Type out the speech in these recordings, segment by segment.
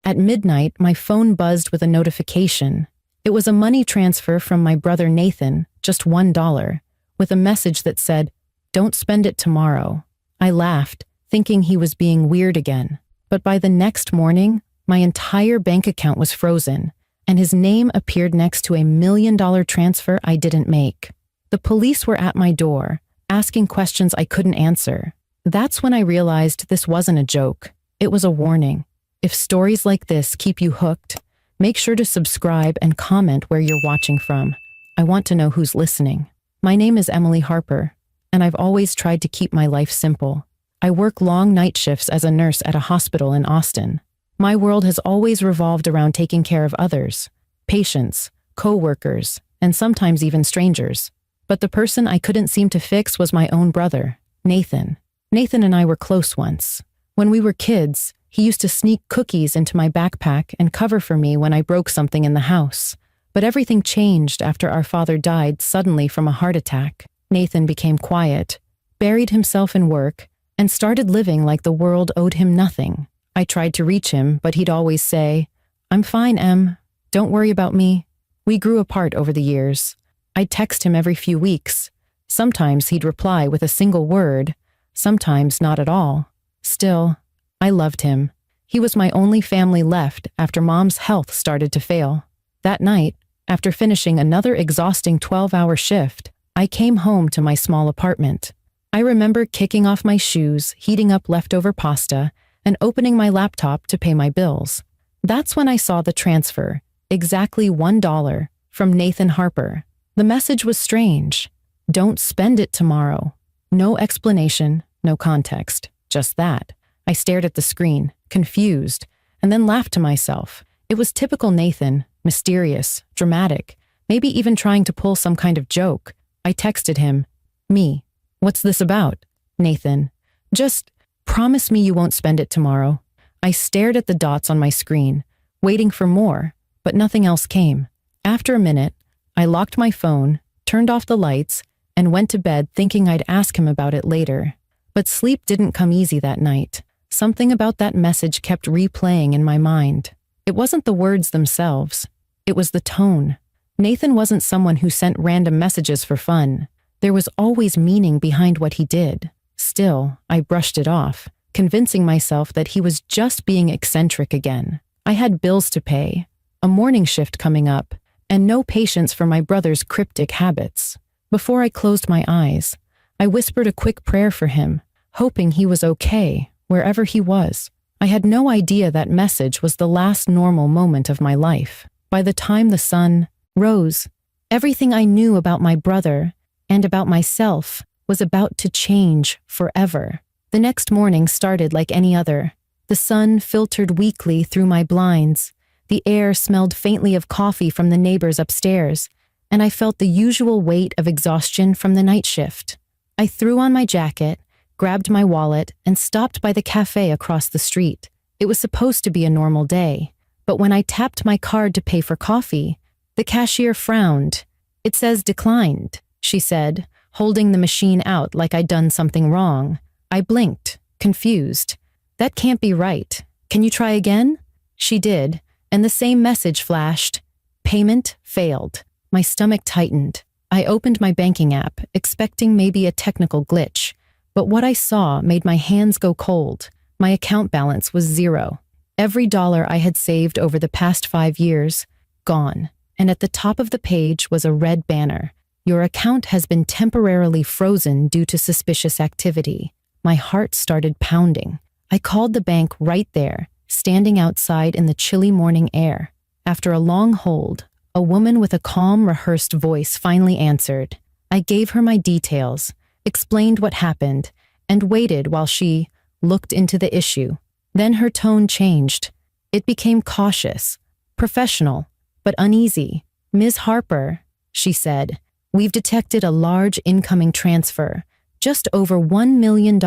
At midnight, my phone buzzed with a notification. It was a money transfer from my brother Nathan, just $1, with a message that said, "Don't spend it tomorrow." I laughed, thinking he was being weird again. But by the next morning, my entire bank account was frozen, and his name appeared next to $1 million transfer I didn't make. The police were at my door, asking questions I couldn't answer. That's when I realized this wasn't a joke. It was a warning. If stories like this keep you hooked, make sure to subscribe and comment where you're watching from. I want to know who's listening. My name is Emily Harper, and I've always tried to keep my life simple. I work long night shifts as a nurse at a hospital in Austin. My world has always revolved around taking care of others, patients, co-workers, and sometimes even strangers. But the person I couldn't seem to fix was my own brother, Nathan. Nathan and I were close once. When we were kids, he used to sneak cookies into my backpack and cover for me when I broke something in the house. But everything changed after our father died suddenly from a heart attack. Nathan became quiet, buried himself in work, and started living like the world owed him nothing. I tried to reach him, but he'd always say, "I'm fine, Em. Don't worry about me." We grew apart over the years. I'd text him every few weeks. Sometimes he'd reply with a single word, sometimes not at all. Still, I loved him. He was my only family left after Mom's health started to fail. That night, after finishing another exhausting 12-hour shift, I came home to my small apartment. I remember kicking off my shoes, heating up leftover pasta, and opening my laptop to pay my bills. That's when I saw the transfer, exactly $1, from Nathan Harper. The message was strange. "Don't spend it tomorrow." No explanation, no context, just that. I stared at the screen, confused, and then laughed to myself. It was typical Nathan, mysterious, dramatic, maybe even trying to pull some kind of joke. I texted him, "Me. What's this about?" "Nathan. Just promise me you won't spend it tomorrow." I stared at the dots on my screen, waiting for more, but nothing else came. After a minute, I locked my phone, turned off the lights, and went to bed thinking I'd ask him about it later. But sleep didn't come easy that night. Something about that message kept replaying in my mind. It wasn't the words themselves. It was the tone. Nathan wasn't someone who sent random messages for fun. There was always meaning behind what he did. Still, I brushed it off, convincing myself that he was just being eccentric again. I had bills to pay, a morning shift coming up, and no patience for my brother's cryptic habits. Before I closed my eyes, I whispered a quick prayer for him, hoping he was okay, wherever he was. I had no idea that message was the last normal moment of my life. By the time the sun rose, everything I knew about my brother and about myself was about to change forever. The next morning started like any other. The sun filtered weakly through my blinds. The air smelled faintly of coffee from the neighbors upstairs, and I felt the usual weight of exhaustion from the night shift. I threw on my jacket, grabbed my wallet, and stopped by the cafe across the street. It was supposed to be a normal day, but when I tapped my card to pay for coffee, the cashier frowned. "It says declined," she said, holding the machine out like I'd done something wrong. I blinked, confused. "That can't be right. Can you try again?" She did, and the same message flashed. "Payment failed." My stomach tightened. I opened my banking app, expecting maybe a technical glitch, but what I saw made my hands go cold. My account balance was $0. Every dollar I had saved over the past 5 years, gone. And at the top of the page was a red banner. "Your account has been temporarily frozen due to suspicious activity." My heart started pounding. I called the bank right there, standing outside in the chilly morning air. After a long hold, a woman with a calm, rehearsed voice finally answered. I gave her my details, explained what happened, and waited while she looked into the issue. Then her tone changed. It became cautious, professional, but uneasy. "Ms. Harper," she said, "we've detected a large incoming transfer, just over $1 million,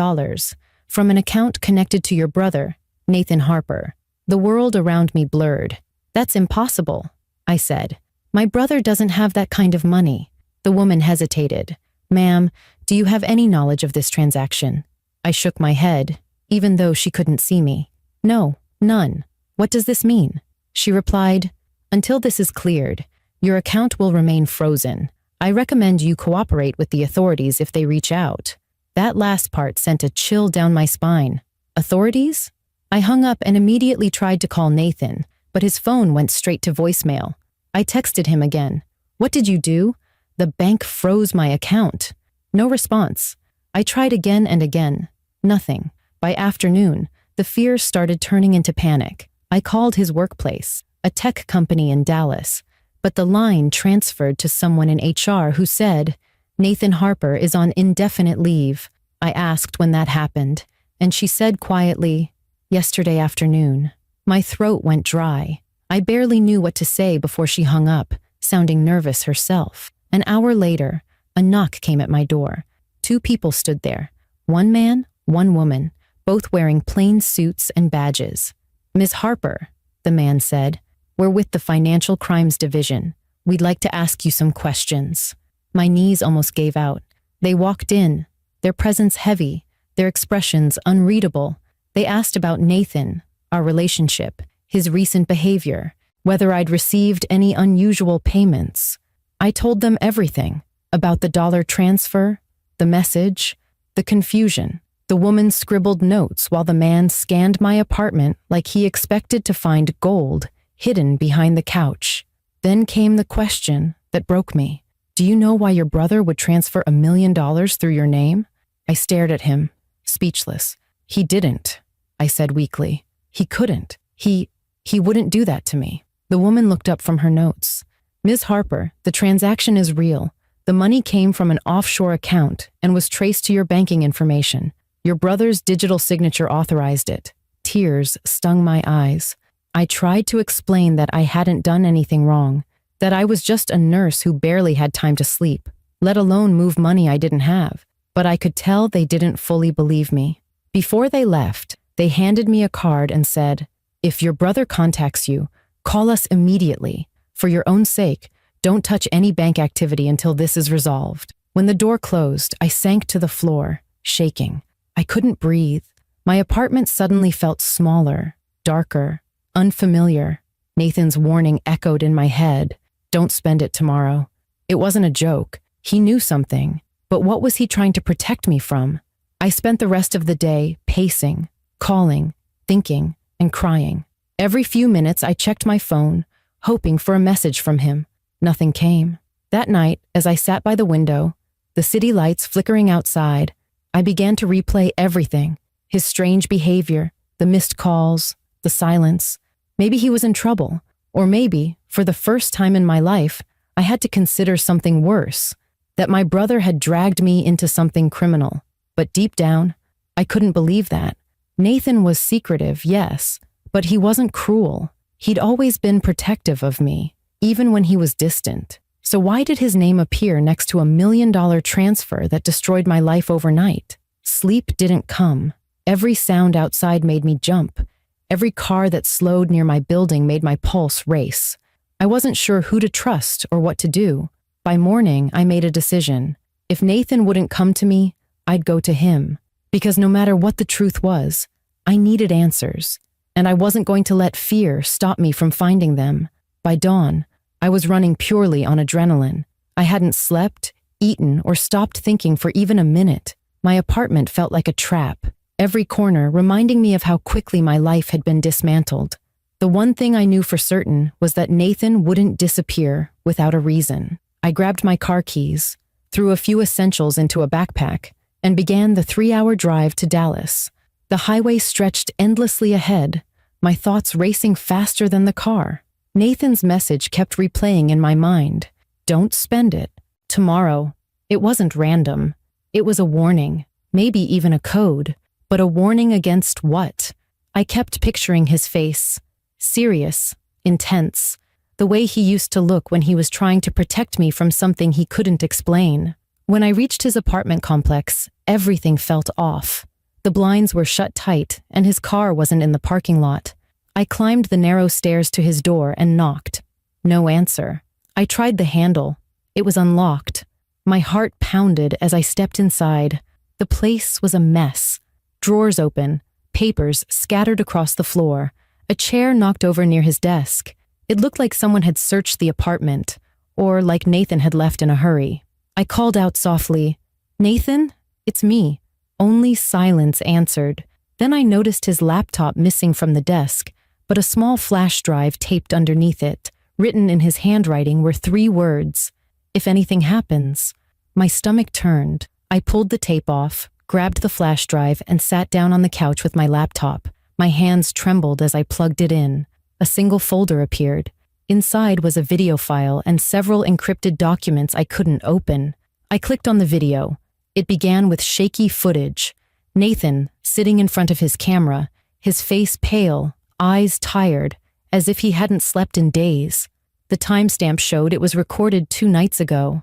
from an account connected to your brother, Nathan Harper." The world around me blurred. "That's impossible," I said. "My brother doesn't have that kind of money." The woman hesitated. "Ma'am, do you have any knowledge of this transaction?" I shook my head, even though she couldn't see me. "No, none." What does this mean? She replied, "Until this is cleared, your account will remain frozen. I recommend you cooperate with the authorities if they reach out." That last part sent a chill down my spine. Authorities? I hung up and immediately tried to call Nathan, but his phone went straight to voicemail. I texted him again. "What did you do?" "The bank froze my account." No response. I tried again and again. Nothing. By afternoon, the fears started turning into panic. I called his workplace, a tech company in Dallas, but the line transferred to someone in HR who said, "Nathan Harper is on indefinite leave." I asked when that happened, and she said quietly, "Yesterday afternoon." My throat went dry. I barely knew what to say before she hung up, sounding nervous herself. An hour later, a knock came at my door. 2 people stood there. 1 man, 1 woman, both wearing plain suits and badges. "Ms. Harper," the man said, "we're with the Financial Crimes Division. We'd like to ask you some questions." My knees almost gave out. They walked in, their presence heavy, their expressions unreadable. They asked about Nathan, our relationship, his recent behavior, whether I'd received any unusual payments. I told them everything about the dollar transfer, the message, the confusion. The woman scribbled notes while the man scanned my apartment like he expected to find gold hidden behind the couch. Then came the question that broke me. "Do you know why your brother would transfer $1 million through your name?" I stared at him, speechless. "He didn't," I said weakly. "He couldn't. He wouldn't do that to me." The woman looked up from her notes. "Ms. Harper, the transaction is real. The money came from an offshore account and was traced to your banking information. Your brother's digital signature authorized it." Tears stung my eyes. I tried to explain that I hadn't done anything wrong, that I was just a nurse who barely had time to sleep, let alone move money I didn't have. But I could tell they didn't fully believe me. Before they left, they handed me a card and said, "If your brother contacts you, call us immediately. For your own sake, don't touch any bank activity until this is resolved." When the door closed, I sank to the floor, shaking. I couldn't breathe. My apartment suddenly felt smaller, darker, unfamiliar. Nathan's warning echoed in my head. "Don't spend it tomorrow." It wasn't a joke. He knew something. But what was he trying to protect me from? I spent the rest of the day pacing, calling, thinking, and crying. Every few minutes I checked my phone, hoping for a message from him. Nothing came. That night, as I sat by the window, the city lights flickering outside, I began to replay everything. His strange behavior, the missed calls, the silence. Maybe he was in trouble, or maybe, for the first time in my life, I had to consider something worse, that my brother had dragged me into something criminal. But deep down, I couldn't believe that. Nathan was secretive, yes, but he wasn't cruel. He'd always been protective of me, even when he was distant. So why did his name appear next to $1 million transfer that destroyed my life overnight? Sleep didn't come. Every sound outside made me jump. Every car that slowed near my building made my pulse race. I wasn't sure who to trust or what to do. By morning, I made a decision. If Nathan wouldn't come to me, I'd go to him. Because no matter what the truth was, I needed answers. And I wasn't going to let fear stop me from finding them. By dawn, I was running purely on adrenaline. I hadn't slept, eaten, or stopped thinking for even a minute. My apartment felt like a trap, every corner reminding me of how quickly my life had been dismantled. The one thing I knew for certain was that Nathan wouldn't disappear without a reason. I grabbed my car keys, threw a few essentials into a backpack, and began the 3-hour drive to Dallas. The highway stretched endlessly ahead, my thoughts racing faster than the car. Nathan's message kept replaying in my mind. Don't spend it. Tomorrow. It wasn't random. It was a warning, maybe even a code. But a warning against what? I kept picturing his face. Serious, intense. The way he used to look when he was trying to protect me from something he couldn't explain. When I reached his apartment complex, everything felt off. The blinds were shut tight, and his car wasn't in the parking lot. I climbed the narrow stairs to his door and knocked. No answer. I tried the handle. It was unlocked. My heart pounded as I stepped inside. The place was a mess. Drawers open, papers scattered across the floor, A chair knocked over near his desk. It looked like someone had searched the apartment, or like Nathan had left in a hurry. I called out softly, "Nathan? It's me." Only silence answered. Then I noticed his laptop missing from the desk, but a small flash drive taped underneath it. Written in his handwriting were 3 words, "If anything happens." My stomach turned. I pulled the tape off, grabbed the flash drive, and sat down on the couch with my laptop. My hands trembled as I plugged it in. A single folder appeared. Inside was a video file and several encrypted documents I couldn't open. I clicked on the video. It began with shaky footage. Nathan, sitting in front of his camera, his face pale, eyes tired, as if he hadn't slept in days. The timestamp showed it was recorded 2 nights ago.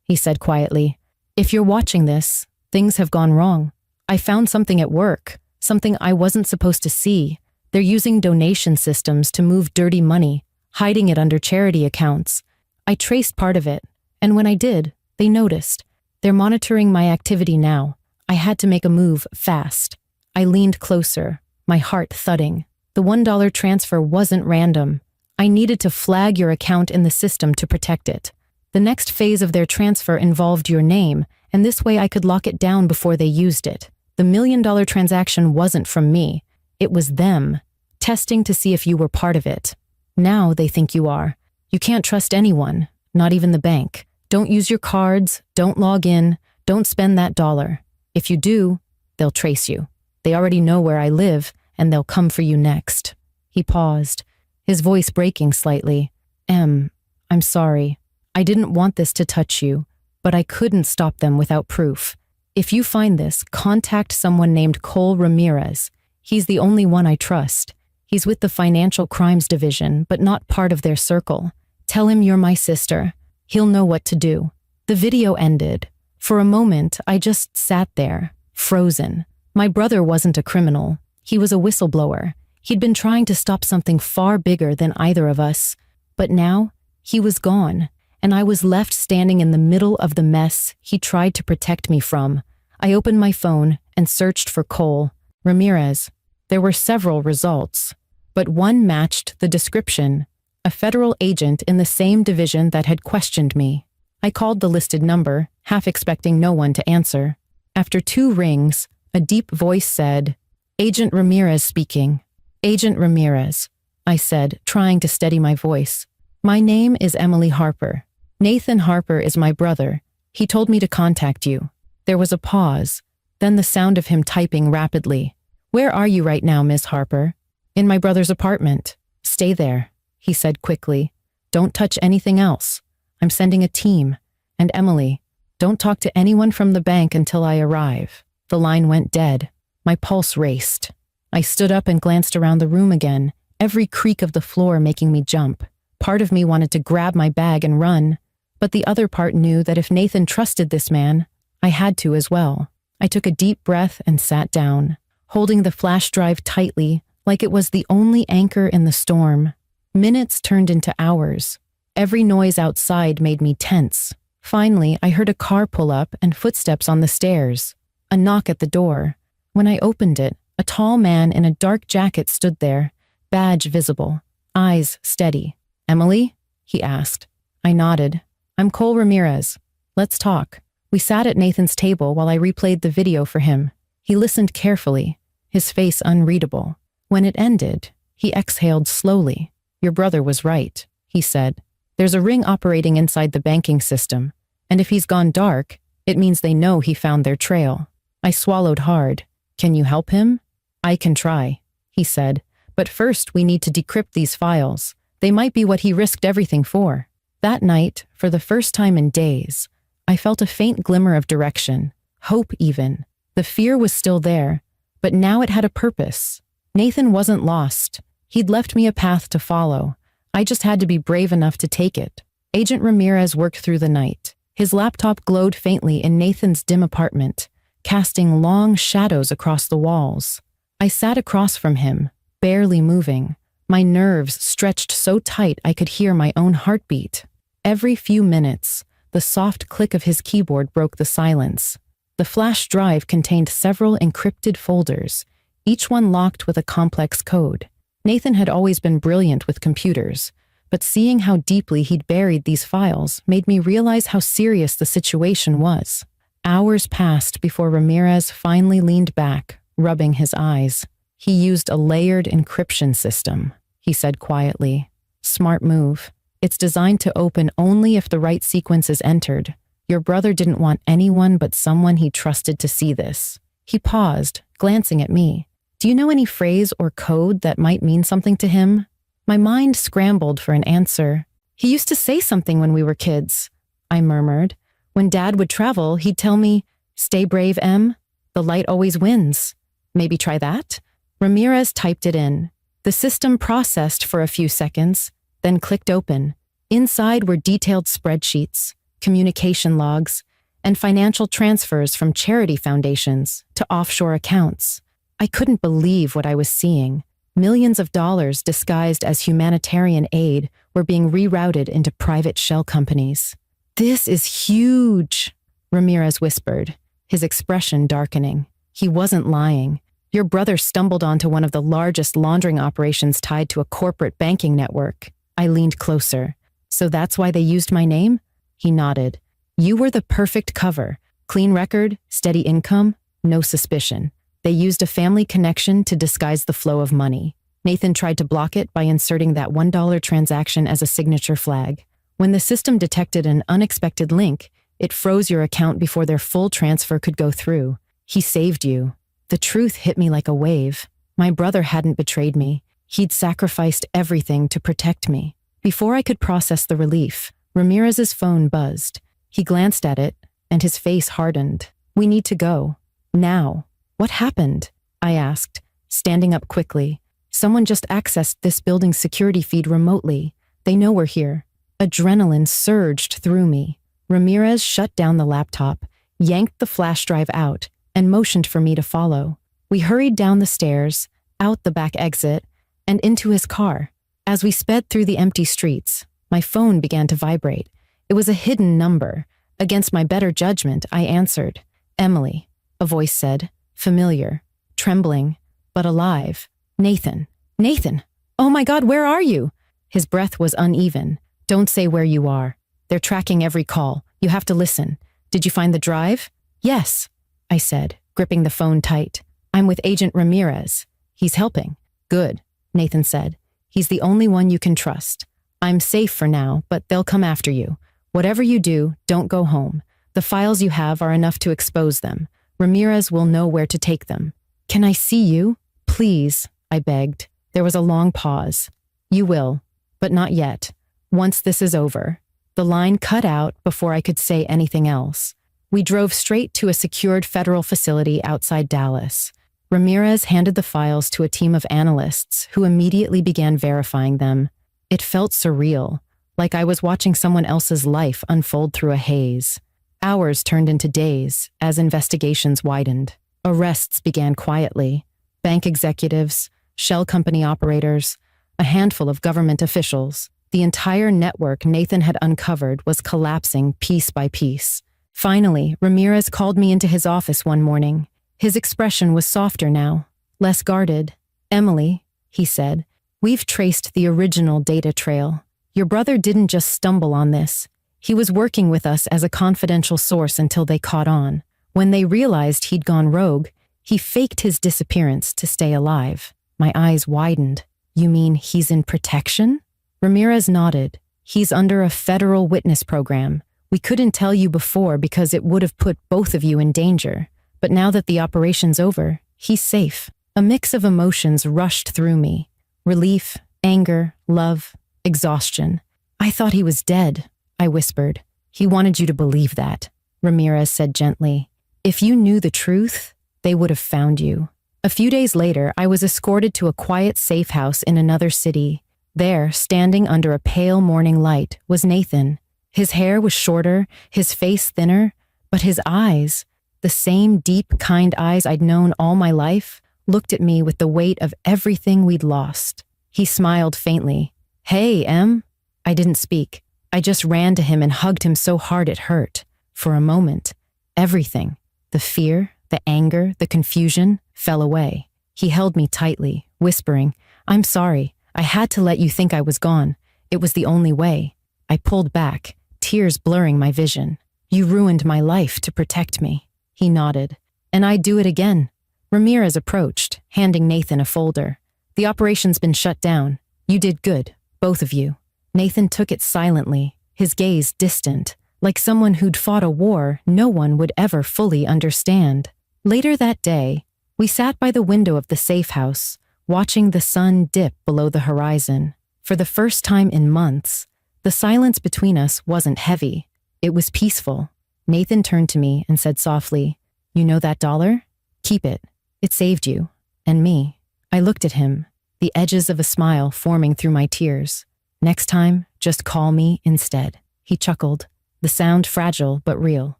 He said quietly, "If you're watching this, things have gone wrong. I found something at work, something I wasn't supposed to see. They're using donation systems to move dirty money, hiding it under charity accounts. I traced part of it, and when I did, they noticed. They're monitoring my activity now. I had to make a move fast." I leaned closer, my heart thudding. The $1 transfer wasn't random. I needed to flag your account in the system to protect it. The next phase of their transfer involved your name, and this way I could lock it down before they used it. The $1 million transaction wasn't from me. It was them, testing to see if you were part of it. Now they think you are. You can't trust anyone, not even the bank. Don't use your cards, don't log in, don't spend that $1. If you do, they'll trace you. They already know where I live, and they'll come for you next." He paused, his voice breaking slightly. "I'm sorry. I didn't want this to touch you, but I couldn't stop them without proof. If you find this, contact someone named Cole Ramirez. He's the only one I trust. He's with the Financial Crimes Division, but not part of their circle. Tell him you're my sister. He'll know what to do." The video ended. For a moment, I just sat there, frozen. My brother wasn't a criminal. He was a whistleblower. He'd been trying to stop something far bigger than either of us. But now, he was gone, and I was left standing in the middle of the mess he tried to protect me from. I opened my phone and searched for Cole Ramirez. There were several results, but one matched the description: a federal agent in the same division that had questioned me. I called the listed number, half expecting no one to answer. After 2 rings, a deep voice said, "Agent Ramirez speaking." "Agent Ramirez," I said, trying to steady my voice. "My name is Emily Harper. Nathan Harper is my brother. He told me to contact you." There was a pause, then the sound of him typing rapidly. "Where are you right now, Miss Harper?" "In my brother's apartment." "Stay there," he said quickly. "Don't touch anything else. I'm sending a team. And Emily, don't talk to anyone from the bank until I arrive." The line went dead. My pulse raced. I stood up and glanced around the room again, every creak of the floor making me jump. Part of me wanted to grab my bag and run, but the other part knew that if Nathan trusted this man, I had to as well. I took a deep breath and sat down, holding the flash drive tightly, like it was the only anchor in the storm. Minutes turned into hours. Every noise outside made me tense. Finally, I heard a car pull up and footsteps on the stairs. A knock at the door. When I opened it, a tall man in a dark jacket stood there, badge visible, eyes steady. "Emily?" he asked. I nodded. "I'm Cole Ramirez. Let's talk." We sat at Nathan's table while I replayed the video for him. He listened carefully, his face unreadable. When it ended, he exhaled slowly. "Your brother was right," he said. "There's a ring operating inside the banking system, and if he's gone dark, it means they know he found their trail." I swallowed hard. "Can you help him?" "I can try," he said. "But first we need to decrypt these files. They might be what he risked everything for." That night, for the first time in days, I felt a faint glimmer of direction, hope even. The fear was still there, but now it had a purpose. Nathan wasn't lost. He'd left me a path to follow. I just had to be brave enough to take it. Agent Ramirez worked through the night. His laptop glowed faintly in Nathan's dim apartment, casting long shadows across the walls. I sat across from him, barely moving. My nerves stretched so tight I could hear my own heartbeat. Every few minutes, the soft click of his keyboard broke the silence. The flash drive contained several encrypted folders, each one locked with a complex code. Nathan had always been brilliant with computers, but seeing how deeply he'd buried these files made me realize how serious the situation was. Hours passed before Ramirez finally leaned back, rubbing his eyes. "He used a layered encryption system," he said quietly. "Smart move. It's designed to open only if the right sequence is entered. Your brother didn't want anyone but someone he trusted to see this." He paused, glancing at me. "Do you know any phrase or code that might mean something to him?" My mind scrambled for an answer. "He used to say something when we were kids," I murmured. "When Dad would travel, he'd tell me, 'Stay brave, Em. The light always wins.' Maybe try that?" Ramirez typed it in. The system processed for a few seconds, then clicked open. Inside were detailed spreadsheets, communication logs, and financial transfers from charity foundations to offshore accounts. I couldn't believe what I was seeing. Millions of dollars disguised as humanitarian aid were being rerouted into private shell companies. "This is huge," Ramirez whispered, his expression darkening. He wasn't lying. Your brother stumbled onto one of the largest laundering operations tied to a corporate banking network. I leaned closer. "So that's why they used my name?" He nodded. "You were the perfect cover. Clean record, steady income, no suspicion. They used a family connection to disguise the flow of money. Nathan tried to block it by inserting that $1 transaction as a signature flag. When the system detected an unexpected link, it froze your account before their full transfer could go through. He saved you." The truth hit me like a wave. My brother hadn't betrayed me. He'd sacrificed everything to protect me. Before I could process the relief, Ramirez's phone buzzed. He glanced at it, and his face hardened. "We need to go. Now." "What happened?" I asked, standing up quickly. "Someone just accessed this building's security feed remotely. They know we're here." Adrenaline surged through me. Ramirez shut down the laptop, yanked the flash drive out, and motioned for me to follow. We hurried down the stairs, out the back exit, and into his car. As we sped through the empty streets, my phone began to vibrate. It was a hidden number. Against my better judgment, I answered. "Emily," a voice said, familiar, trembling, but alive. "Nathan. Nathan! Oh my God, where are you?" His breath was uneven. "Don't say where you are. They're tracking every call. You have to listen. Did you find the drive?" "Yes," I said, gripping the phone tight. "I'm with Agent Ramirez. He's helping." "Good," Nathan said. "He's the only one you can trust. I'm safe for now, but they'll come after you. Whatever you do, don't go home. The files you have are enough to expose them. Ramirez will know where to take them." "Can I see you? Please," I begged. There was a long pause. "You will, but not yet. Once this is over." The line cut out before I could say anything else. We drove straight to a secured federal facility outside Dallas. Ramirez handed the files to a team of analysts who immediately began verifying them. It felt surreal, like I was watching someone else's life unfold through a haze. Hours turned into days as investigations widened. Arrests began quietly. Bank executives, shell company operators, a handful of government officials. The entire network Nathan had uncovered was collapsing piece by piece. Finally, Ramirez called me into his office one morning. His expression was softer now, less guarded. "Emily," he said, "we've traced the original data trail. Your brother didn't just stumble on this. He was working with us as a confidential source until they caught on. When they realized he'd gone rogue, he faked his disappearance to stay alive." My eyes widened. "You mean he's in protection?" Ramirez nodded. "He's under a federal witness program. We couldn't tell you before because it would have put both of you in danger. But now that the operation's over, he's safe." A mix of emotions rushed through me. Relief, anger, love, exhaustion. "I thought he was dead," I whispered. "He wanted you to believe that," Ramirez said gently. "If you knew the truth, they would have found you." A few days later, I was escorted to a quiet safe house in another city. There, standing under a pale morning light, was Nathan. His hair was shorter, his face thinner, but his eyes, the same deep, kind eyes I'd known all my life, looked at me with the weight of everything we'd lost. He smiled faintly. "Hey, Em." I didn't speak. I just ran to him and hugged him so hard it hurt. For a moment, everything, the fear, the anger, the confusion, fell away. He held me tightly, whispering, I'm sorry. I had to let you think I was gone. It was the only way. I pulled back, tears blurring my vision. You ruined my life to protect me. He nodded. And I'd do it again. Ramirez approached, handing Nathan a folder. The operation's been shut down. You did good, both of you. Nathan took it silently, his gaze distant, like someone who'd fought a war no one would ever fully understand. Later that day, we sat by the window of the safe house, watching the sun dip below the horizon. For the first time in months, the silence between us wasn't heavy. It was peaceful. Nathan turned to me and said softly, "You know that dollar? Keep it. It saved you. And me." I looked at him, the edges of a smile forming through my tears. "Next time, just call me instead." He chuckled, the sound fragile but real.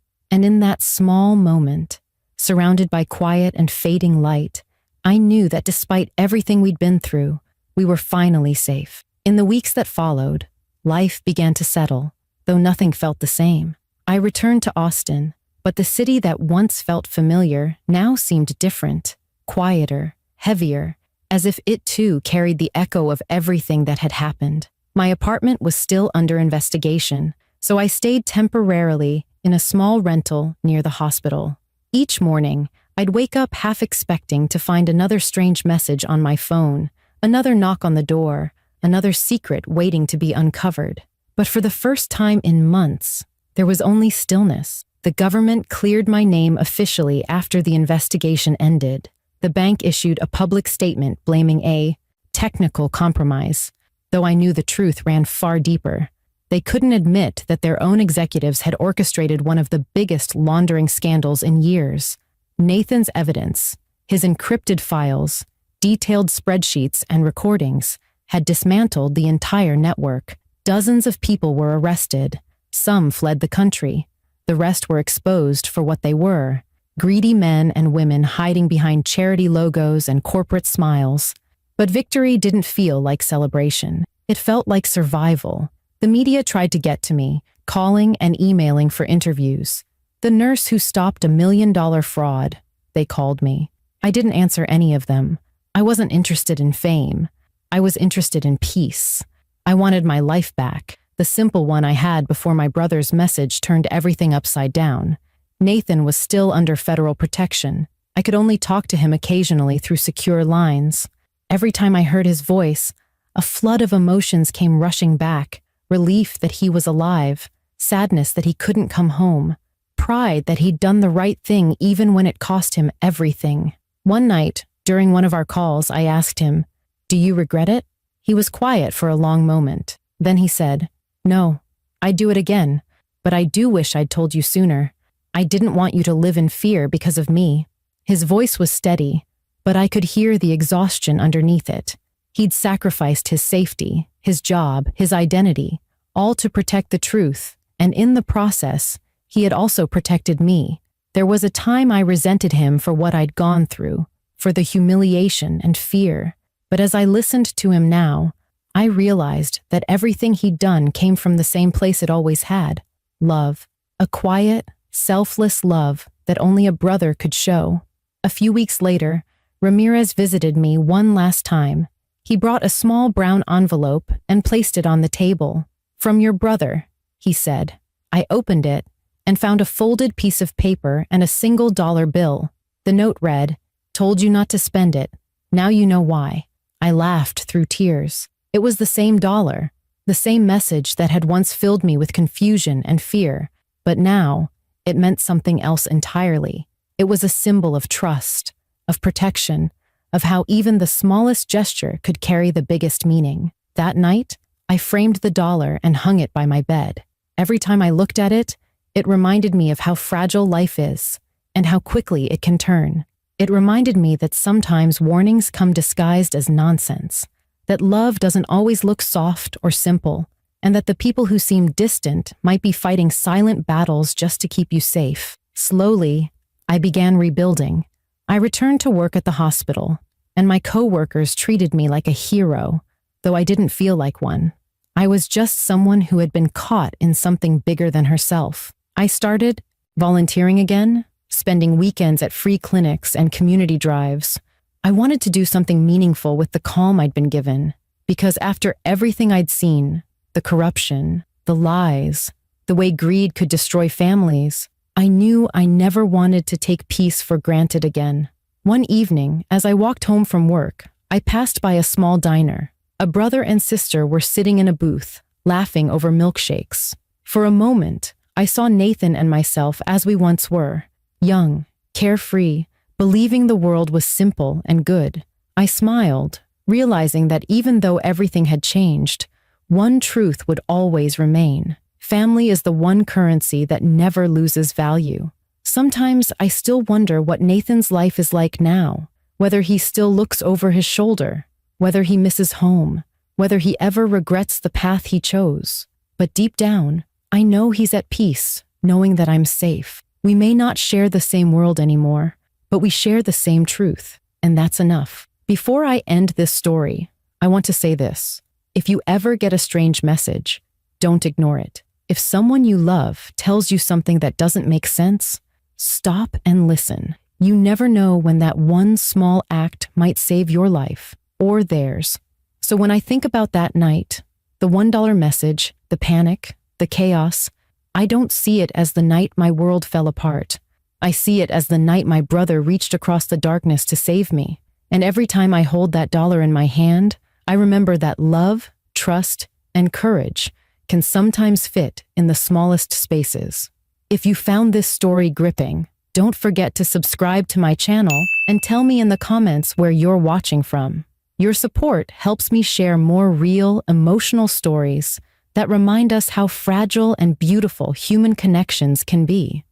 And in that small moment, surrounded by quiet and fading light, I knew that despite everything we'd been through, we were finally safe. In the weeks that followed, life began to settle, though nothing felt the same. I returned to Austin, but the city that once felt familiar now seemed different, quieter, heavier, as if it too carried the echo of everything that had happened. My apartment was still under investigation, so I stayed temporarily in a small rental near the hospital. Each morning, I'd wake up half expecting to find another strange message on my phone, another knock on the door, another secret waiting to be uncovered. But for the first time in months, there was only stillness. The government cleared my name officially after the investigation ended. The bank issued a public statement blaming a technical compromise, though I knew the truth ran far deeper. They couldn't admit that their own executives had orchestrated one of the biggest laundering scandals in years. Nathan's evidence, his encrypted files, detailed spreadsheets and recordings, had dismantled the entire network. Dozens of people were arrested. Some fled the country. The rest were exposed for what they were: greedy men and women hiding behind charity logos and corporate smiles. But victory didn't feel like celebration. It felt like survival. The media tried to get to me, calling and emailing for interviews. The nurse who stopped $1 million fraud, they called me. I didn't answer any of them. I wasn't interested in fame. I was interested in peace. I wanted my life back, the simple one I had before my brother's message turned everything upside down. Nathan was still under federal protection. I could only talk to him occasionally through secure lines. Every time I heard his voice, a flood of emotions came rushing back: relief that he was alive, sadness that he couldn't come home, pride that he'd done the right thing even when it cost him everything. One night, during one of our calls, I asked him, "Do you regret it?" He was quiet for a long moment. Then he said, "No, I'd do it again, but I do wish I'd told you sooner. I didn't want you to live in fear because of me." His voice was steady, but I could hear the exhaustion underneath it. He'd sacrificed his safety, his job, his identity, all to protect the truth, and in the process, he had also protected me. There was a time I resented him for what I'd gone through, for the humiliation and fear. But as I listened to him now, I realized that everything he'd done came from the same place it always had: love. A quiet, selfless love that only a brother could show. A few weeks later, Ramirez visited me one last time. He brought a small brown envelope and placed it on the table. "From your brother," he said. I opened it and found a folded piece of paper and a single dollar bill. The note read, "Told you not to spend it. Now you know why." I laughed through tears. It was the same dollar, the same message that had once filled me with confusion and fear, but now it meant something else entirely. It was a symbol of trust, of protection, of how even the smallest gesture could carry the biggest meaning. That night, I framed the dollar and hung it by my bed. Every time I looked at it, it reminded me of how fragile life is and how quickly it can turn. It reminded me that sometimes warnings come disguised as nonsense, that love doesn't always look soft or simple, and that the people who seem distant might be fighting silent battles just to keep you safe. Slowly, I began rebuilding. I returned to work at the hospital, and my coworkers treated me like a hero, though I didn't feel like one. I was just someone who had been caught in something bigger than herself. I started volunteering again, spending weekends at free clinics and community drives, I wanted to do something meaningful with the calm I'd been given, because after everything I'd seen, the corruption, the lies, the way greed could destroy families, I knew I never wanted to take peace for granted again. One evening, as I walked home from work, I passed by a small diner. A brother and sister were sitting in a booth, laughing over milkshakes. For a moment, I saw Nathan and myself as we once were, young, carefree, believing the world was simple and good. I smiled, realizing that even though everything had changed, one truth would always remain. Family is the one currency that never loses value. Sometimes I still wonder what Nathan's life is like now, whether he still looks over his shoulder, whether he misses home, whether he ever regrets the path he chose. But deep down, I know he's at peace, knowing that I'm safe. We may not share the same world anymore, but we share the same truth, and that's enough. Before I end this story, I want to say this. If you ever get a strange message, don't ignore it. If someone you love tells you something that doesn't make sense, stop and listen. You never know when that one small act might save your life or theirs. So when I think about that night, the $1 message, the panic, the chaos, I don't see it as the night my world fell apart. I see it as the night my brother reached across the darkness to save me. And every time I hold that dollar in my hand, I remember that love, trust, and courage can sometimes fit in the smallest spaces. If you found this story gripping, don't forget to subscribe to my channel and tell me in the comments where you're watching from. Your support helps me share more real, emotional stories that remind us how fragile and beautiful human connections can be.